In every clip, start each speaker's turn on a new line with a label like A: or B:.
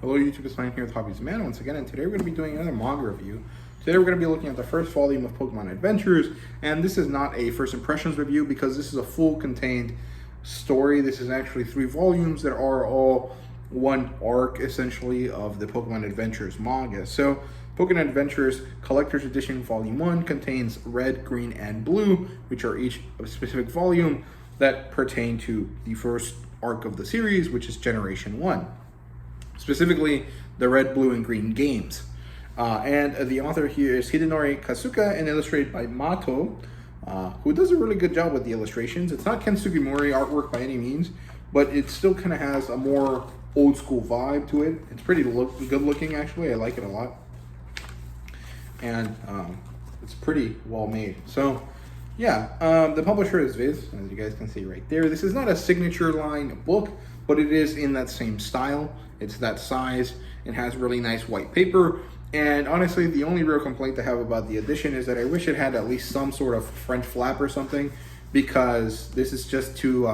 A: Hello YouTube, it's Ryan here with Hobbies Man once again, and today we're going to be doing another manga review. Today we're going to be looking at the first volume of Pokemon Adventures, and this is not a first impressions review because this is a full contained story. This is actually 3 volumes that are all one arc essentially of the Pokemon Adventures manga. So Pokemon Adventures Collector's Edition Volume 1 contains red, green, and blue, which are each a specific volume that pertain to the first arc of the series, which is Generation 1. Specifically, the red, blue, and green games. And the author here is Hidenori Kasuka and illustrated by Mato, who does a really good job with the illustrations. It's not Ken Sugimori artwork by any means, but it still kind of has a more old school vibe to it. It's pretty good looking, actually. I like it a lot. And it's pretty well made. So, yeah, the publisher is Viz, as you guys can see right there. This is not a signature line book, but it is in that same style. It's that size. It has really nice white paper. And honestly, the only real complaint I have about the edition is that I wish it had at least some sort of French flap or something, because this is just too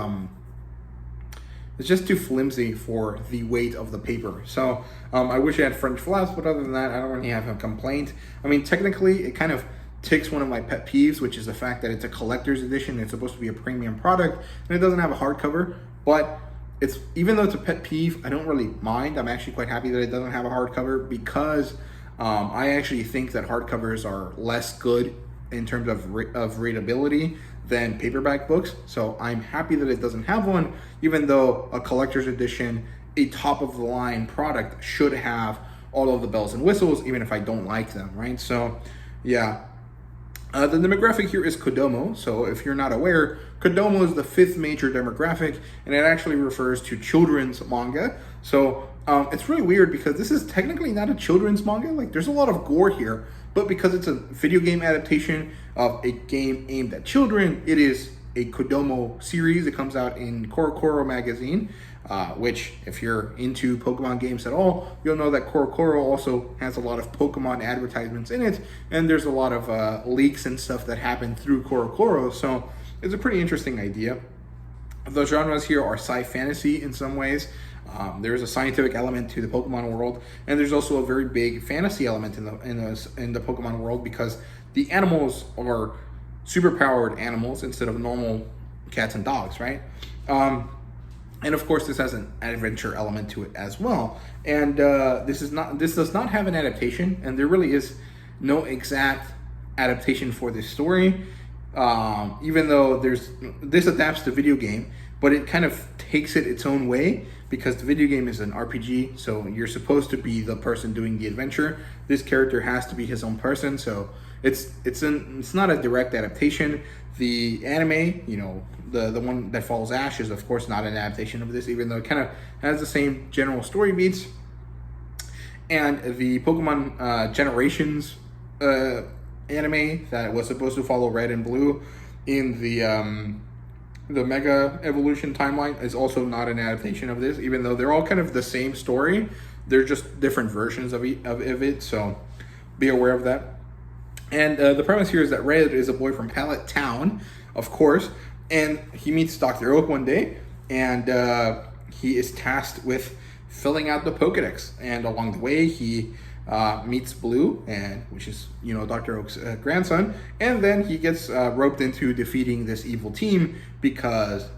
A: it's just too flimsy for the weight of the paper. So I wish it had French flaps, but other than that, I don't really have a complaint. I mean, technically, it kind of ticks one of my pet peeves, which is the fact that it's a collector's edition. It's supposed to be a premium product, and it doesn't have a hardcover. But it's, even though it's a pet peeve, I don't really mind. I'm actually quite happy that it doesn't have a hardcover, because I actually think that hardcovers are less good in terms of readability than paperback books. So I'm happy that it doesn't have one, even though a collector's edition, a top of the line product, should have all of the bells and whistles, even if I don't like them, right? So yeah. The demographic here is Kodomo. So if you're not aware, Kodomo is the 5th major demographic, and it actually refers to children's manga. So it's really weird because this is technically not a children's manga. Like, there's a lot of gore here, but because it's a video game adaptation of a game aimed at children, it is a Kodomo series. It comes out in CoroCoro magazine, which, if you're into Pokemon games at all, you'll know that CoroCoro also has a lot of Pokemon advertisements in it, and there's a lot of leaks and stuff that happen through CoroCoro, so it's a pretty interesting idea. The genres here are sci-fantasy in some ways. There's a scientific element to the Pokemon world, and there's also a very big fantasy element in the Pokemon world, because the animals are superpowered animals instead of normal cats and dogs, right? And of course, this has an adventure element to it as well. And this does not have an adaptation, and there really is no exact adaptation for this story. Even though this adapts to video game, but it kind of takes it its own way, because the video game is an RPG, so you're supposed to be the person doing the adventure. This character has to be his own person, so it's not a direct adaptation. The anime, you know, the one that follows Ash, is of course not an adaptation of this, even though it kind of has the same general story beats. And the Pokemon Generations anime that was supposed to follow Red and Blue in the Mega Evolution timeline is also not an adaptation of this, even though they're all kind of the same story. They're just different versions of it, so be aware of that. And the premise here is that Red is a boy from Pallet Town, of course, and he meets Dr. Oak one day, and he is tasked with filling out the Pokedex. And along the way, he meets Blue, which is, you know, Dr. Oak's grandson, and then he gets roped into defeating this evil team, because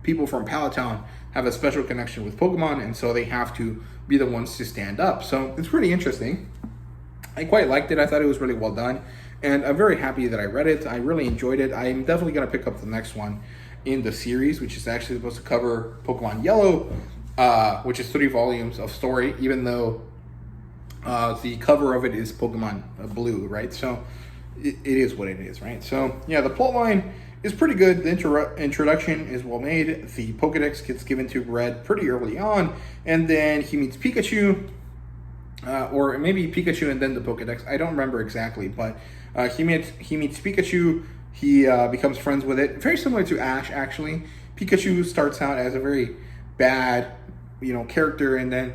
A: people from Pallet Town have a special connection with Pokemon, and so they have to be the ones to stand up. So it's pretty interesting. I quite liked it. I thought it was really well done, and I'm very happy that I read it. I really enjoyed it. I'm definitely going to pick up the next one in the series, which is actually supposed to cover Pokemon Yellow, which is 3 volumes of story, even though the cover of it is Pokemon Blue, right? So it is what it is, right? So yeah, the plotline is pretty good. The introduction is well made. The Pokedex gets given to Red pretty early on, and then he meets Pikachu, or maybe Pikachu and then the Pokedex. I don't remember exactly, but he meets Pikachu. He becomes friends with it. Very similar to Ash, actually. Pikachu starts out as a very bad, you know, character, and then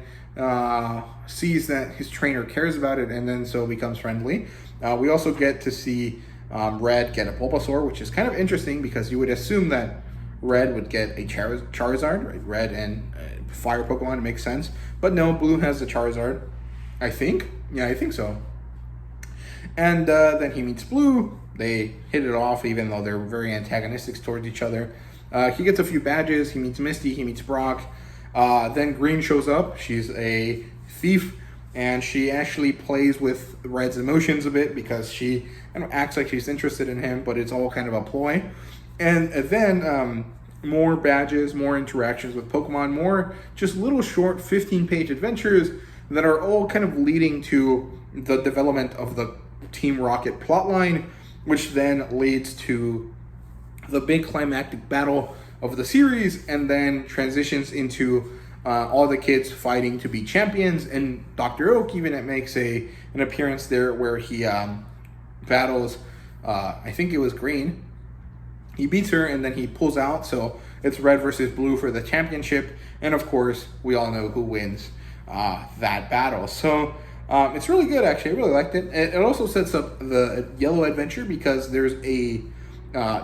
A: sees that his trainer cares about it, and then so becomes friendly. We also get to see Red get a Bulbasaur, which is kind of interesting, because you would assume that Red would get a Charizard, right? Red and fire Pokemon. It makes sense. But no, Blue has the Charizard. I think. Yeah, I think so. And then he meets Blue. They hit it off, even though they're very antagonistic towards each other. He gets a few badges. He meets Misty. He meets Brock. Then Green shows up. She's a thief, and she actually plays with Red's emotions a bit because she acts like she's interested in him, but it's all kind of a ploy. And then more badges, more interactions with Pokemon, more just little short 15-page adventures that are all kind of leading to the development of the Team Rocket plotline, which then leads to the big climactic battle of the series, and then transitions into all the kids fighting to be champions. And Dr. Oak even makes an appearance there where he battles, I think it was Green. He beats her and then he pulls out, so it's Red versus Blue for the championship. And of course, we all know who wins that battle. So it's really good, actually. I really liked it. It also sets up the Yellow adventure because there's a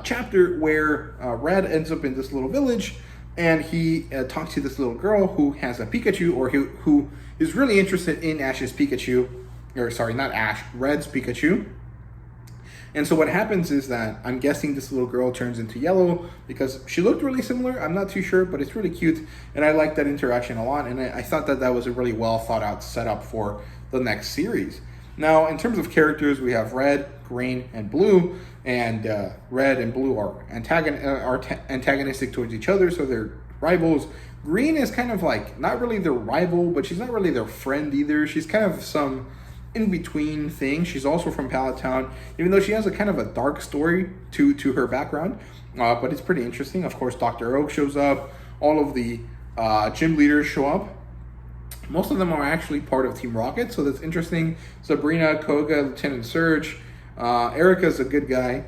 A: chapter where Red ends up in this little village, and he talks to this little girl who has a Pikachu, or who is really interested in Ash's Pikachu, or sorry, not Ash, Red's Pikachu. And so what happens is that I'm guessing this little girl turns into Yellow because she looked really similar. I'm not too sure, but it's really cute, and I like that interaction a lot. And I thought that was a really well thought out setup for the next series. Now, in terms of characters, we have Red, Green, and Blue, and Red and Blue are antagonistic towards each other, so they're rivals. Green is kind of like not really their rival, but she's not really their friend either. She's kind of some in-between thing. She's also from Pallet Town, even though she has a kind of a dark story to her background, but it's pretty interesting. Of course, Dr. Oak shows up. All of the gym leaders show up. Most of them are actually part of Team Rocket, so that's interesting. Sabrina, Koga, Lieutenant Surge, Erica's a good guy,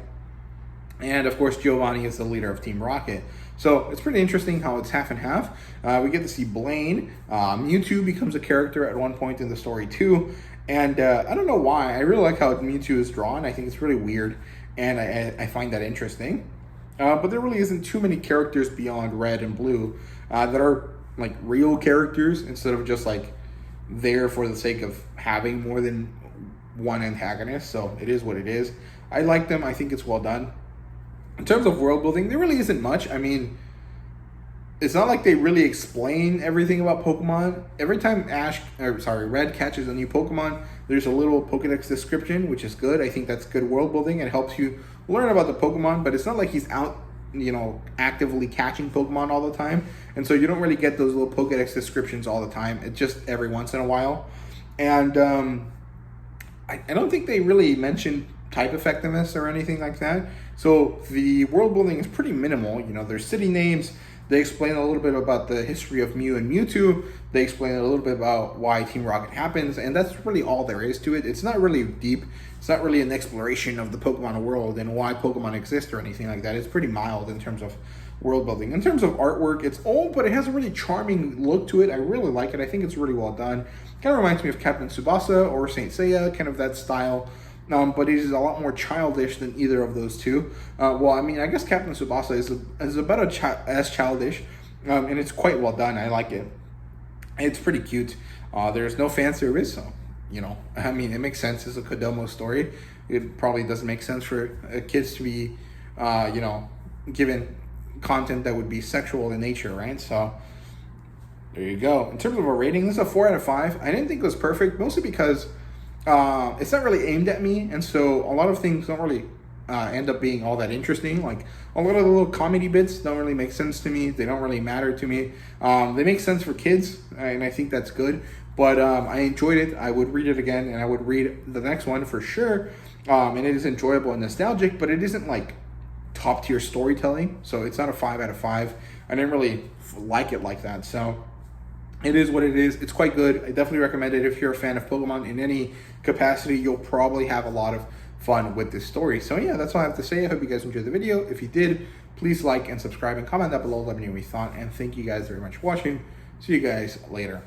A: and of course Giovanni is the leader of Team Rocket. So it's pretty interesting how it's half and half. We get to see Blaine. Mewtwo becomes a character at one point in the story too, and I don't know why. I really like how Mewtwo is drawn. I think it's really weird, and I find that interesting. But there really isn't too many characters beyond Red and Blue that are like real characters instead of just like there for the sake of having more than one antagonist. So it is what it is. I like them. I think it's well done. In terms of world building, there really isn't much. I mean, it's not like they really explain everything about Pokemon. Every time Red catches a new Pokemon, there's a little Pokedex description, which is good. I think that's good world building. It helps you learn about the Pokemon, but it's not like he's out, actively catching Pokemon all the time. And so you don't really get those little Pokedex descriptions all the time. It's just every once in a while. And I don't think they really mention type effectiveness or anything like that. So the world building is pretty minimal. There's city names. They explain a little bit about the history of Mew and Mewtwo. They explain a little bit about why Team Rocket happens, and that's really all there is to it. It's not really deep. It's not really an exploration of the Pokemon world and why Pokemon exist or anything like that. It's pretty mild in terms of world building. In terms of artwork, it's old, but it has a really charming look to it. I really like it. I think it's really well done. Kind of reminds me of Captain Tsubasa or Saint Seiya, kind of that style. But it is a lot more childish than either of those two. I guess Captain Tsubasa is about as childish, and it's quite well done. I like it. It's pretty cute. There's no fan service, so it makes sense. It's a Kodomo story. It probably doesn't make sense for kids to be, given content that would be sexual in nature, right? So there you go. In terms of a rating, this is a 4 out of 5. I didn't think it was perfect, mostly because it's not really aimed at me, and so a lot of things don't really end up being all that interesting. Like a lot of the little comedy bits don't really make sense to me. They don't really matter to me. They make sense for kids, and I think that's good. But I enjoyed it. I would read it again, and I would read the next one for sure. And it is enjoyable and nostalgic, but it isn't like top tier storytelling. So it's not a 5 out of 5. I didn't really like it like that. So it is what it is. It's quite good. I definitely recommend it if you're a fan of Pokemon in any capacity. You'll probably have a lot of fun with this story. So yeah, that's all I have to say. I hope you guys enjoyed the video. If you did, please like and subscribe and comment down below. Let me know what you thought. And thank you guys very much for watching. See you guys later.